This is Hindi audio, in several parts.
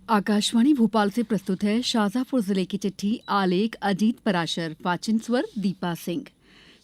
आकाशवाणी भोपाल से प्रस्तुत है शाजापुर जिले की चिट्ठी। आलेख अजीत पराशर, वाचन स्वर दीपा सिंह।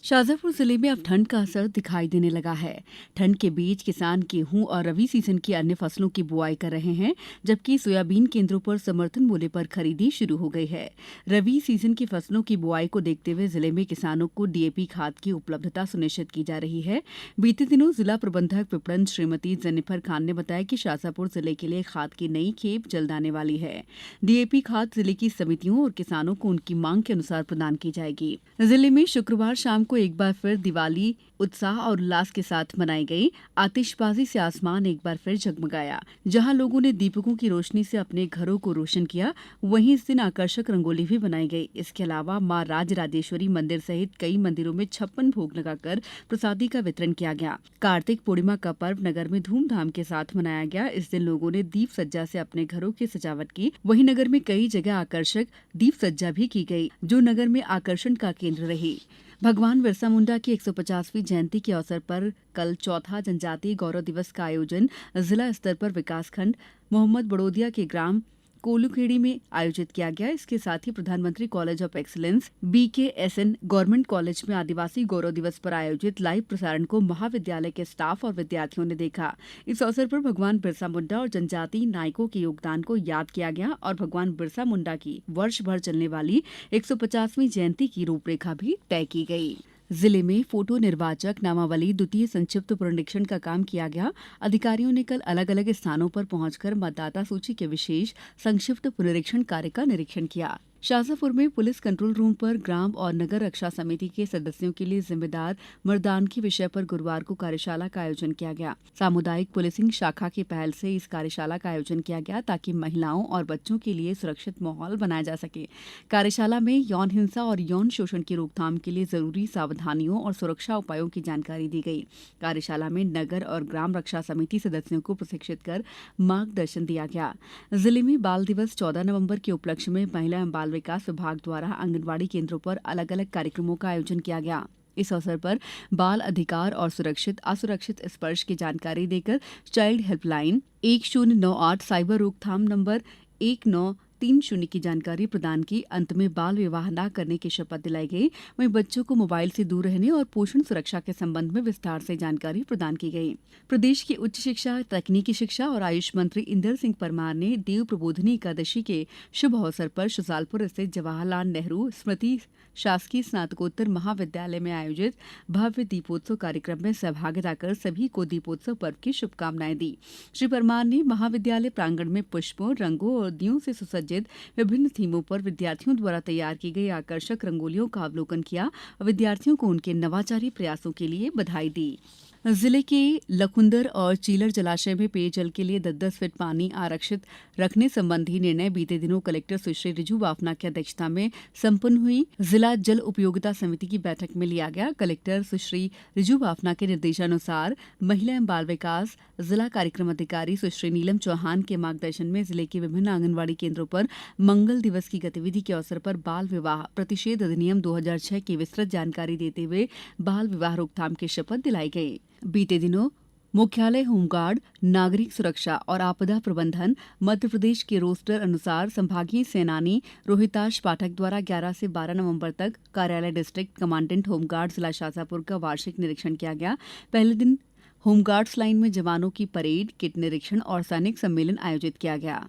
शाजापुर जिले में अब ठंड का असर दिखाई देने लगा है। ठंड के बीच किसान गेहूं और रबी सीजन की अन्य फसलों की बुआई कर रहे हैं, जबकि सोयाबीन केंद्रों पर समर्थन मूल्य पर खरीदी शुरू हो गई है। रबी सीजन की फसलों की बुआई को देखते हुए जिले में किसानों को डीएपी खाद की उपलब्धता सुनिश्चित की जा रही है। बीते दिनों जिला प्रबंधक विपणन श्रीमती जेनिफर खान ने बताया कि शाजापुर जिले के लिए खाद की नई खेप जल्द आने वाली है। डीएपी खाद जिले की समितियों और किसानों को उनकी मांग के अनुसार प्रदान की जाएगी। जिले में शुक्रवार शाम को एक बार फिर दिवाली उत्साह और उल्लास के साथ मनाई गई। आतिशबाजी से आसमान एक बार फिर जगमगाया। जहां लोगों ने दीपकों की रोशनी से अपने घरों को रोशन किया, वहीं इस दिन आकर्षक रंगोली भी बनाई गई। इसके अलावा मां राजराजेश्वरी मंदिर सहित कई मंदिरों में 56 भोग लगाकर प्रसादी का वितरण किया गया। कार्तिक पूर्णिमा का पर्व नगर में धूमधाम के साथ मनाया गया। इस दिन लोगों ने दीप सज्जा से अपने घरों की सजावट की। वहीं नगर में कई जगह आकर्षक दीप सज्जा भी की गई, जो नगर में आकर्षण का केंद्र रही। भगवान बिरसा मुंडा की 150वीं जयंती के अवसर पर कल चौथा जनजातीय गौरव दिवस का आयोजन जिला स्तर पर विकासखंड मोहम्मद बड़ोदिया के ग्राम कोलूखेड़ी में आयोजित किया गया। इसके साथ ही प्रधानमंत्री college of excellence BKSN government college में आदिवासी गौरव दिवस पर आयोजित लाइव प्रसारण को महाविद्यालय के स्टाफ और विद्यार्थियों ने देखा। इस अवसर पर भगवान बिरसा मुंडा और जनजातीय नायकों के योगदान को याद किया गया और भगवान बिरसा मुंडा की वर्ष भर चलने वाली 150वीं जयंती की रूपरेखा भी तय की गई। जिले में फोटो निर्वाचक नामावली द्वितीय संक्षिप्त पुनरीक्षण का काम किया गया। अधिकारियों ने कल अलग अलग स्थानों पर पहुंचकर मतदाता सूची के विशेष संक्षिप्त पुनरीक्षण कार्य का निरीक्षण किया। शाजापुर में पुलिस कंट्रोल रूम पर ग्राम और नगर रक्षा समिति के सदस्यों के लिए जिम्मेदार मर्दानगी विषय पर गुरुवार को कार्यशाला का आयोजन किया गया। सामुदायिक पुलिसिंग शाखा की पहल से इस कार्यशाला का आयोजन किया गया ताकि महिलाओं और बच्चों के लिए सुरक्षित माहौल बनाया जा सके। कार्यशाला में यौन हिंसा और यौन शोषण की रोकथाम के लिए जरूरी सावधानियों और सुरक्षा उपायों की जानकारी दी गई। कार्यशाला में नगर और ग्राम रक्षा समिति सदस्यों को प्रशिक्षित कर मार्गदर्शन दिया गया। जिले में बाल दिवस 14 नवंबर के उपलक्ष्य में महिला एवं बाल विकास विभाग द्वारा आंगनबाड़ी केंद्रों पर अलग अलग कार्यक्रमों का आयोजन किया गया। इस अवसर पर बाल अधिकार और सुरक्षित असुरक्षित स्पर्श की जानकारी देकर चाइल्ड हेल्पलाइन 1098 साइबर रोकथाम नंबर 1930 की जानकारी प्रदान की। अंत में बाल विवाह न करने की शपथ दिलाई गई। वहीं बच्चों को मोबाइल से दूर रहने और पोषण सुरक्षा के संबंध में विस्तार से जानकारी प्रदान की गई। प्रदेश की उच्च शिक्षा, तकनीकी शिक्षा और आयुष मंत्री इंदर सिंह परमार ने देव प्रबोधिनी एकादशी के शुभ अवसर पर शुजालपुर स्थित जवाहरलाल नेहरू स्मृति शासकीय स्नातकोत्तर महाविद्यालय में आयोजित भव्य दीपोत्सव कार्यक्रम में सहभागिता कर सभी को दीपोत्सव पर्व की शुभकामनाएं दी। श्री परमार ने महाविद्यालय प्रांगण में पुष्पों, रंगों और दियों से सुसज्जित विभिन्न थीमों पर विद्यार्थियों द्वारा तैयार की गई आकर्षक रंगोलियों का अवलोकन किया और विद्यार्थियों को उनके नवाचारी प्रयासों के लिए बधाई दी। जिले के लखुंदर और चीलर जलाशय में पेयजल के लिए 10-10 फीट पानी आरक्षित रखने संबंधी निर्णय बीते दिनों कलेक्टर सुश्री रिजू बाफना की अध्यक्षता में संपन्न हुई जिला जल उपयोगिता समिति की बैठक में लिया गया। कलेक्टर सुश्री रिजू बाफना के निर्देशानुसार महिला एवं बाल विकास जिला कार्यक्रम अधिकारी सुश्री नीलम चौहान के मार्गदर्शन में जिले के विभिन्न आंगनबाड़ी केंद्रों पर मंगल दिवस की गतिविधि के अवसर पर बाल विवाह प्रतिषेध अधिनियम 2006 की विस्तृत जानकारी देते हुए बाल विवाह रोकथाम की शपथ दिलाई गई। बीते दिनों मुख्यालय होमगार्ड, नागरिक सुरक्षा और आपदा प्रबंधन मध्य प्रदेश के रोस्टर अनुसार संभागीय सेनानी रोहिताश पाठक द्वारा 11 से 12 नवंबर तक कार्यालय डिस्ट्रिक्ट कमांडेंट होमगार्ड जिला शाजापुर का वार्षिक निरीक्षण किया गया। पहले दिन होमगार्ड्स लाइन में जवानों की परेड, किट निरीक्षण और सैनिक सम्मेलन आयोजित किया गया।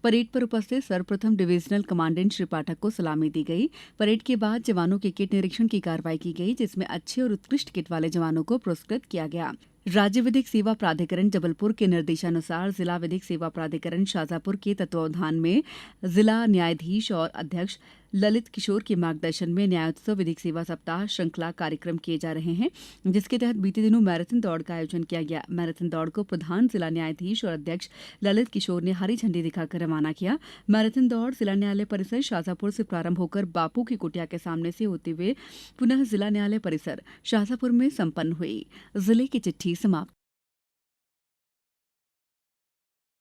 परेड पर उपस्थित सर्वप्रथम डिविजनल कमांडेंट श्री पाठक को सलामी दी गई। परेड के बाद जवानों के किट निरीक्षण की कार्रवाई की गई, जिसमें अच्छे और उत्कृष्ट किट वाले जवानों को पुरस्कृत किया गया। राज्य विधिक सेवा प्राधिकरण जबलपुर के निर्देशानुसार जिला विधिक सेवा प्राधिकरण शाजापुर के तत्वावधान में जिला न्यायाधीश और अध्यक्ष ललित किशोर के मार्गदर्शन में न्यायोत्सव विधिक सेवा सप्ताह श्रृंखला कार्यक्रम किए जा रहे हैं, जिसके तहत बीते दिनों मैराथन दौड़ का आयोजन किया गया। मैराथन दौड़ को प्रधान जिला न्यायाधीश और अध्यक्ष ललित किशोर ने हरी झंडी दिखाकर रवाना किया। मैराथन दौड़ जिला न्यायालय परिसर शाजापुर से प्रारंभ होकर बापू की कुटिया के सामने से होते हुए पुनः जिला न्यायालय परिसर शाजापुर में संपन्न हुई। जिले की चिट्ठी समाप्त।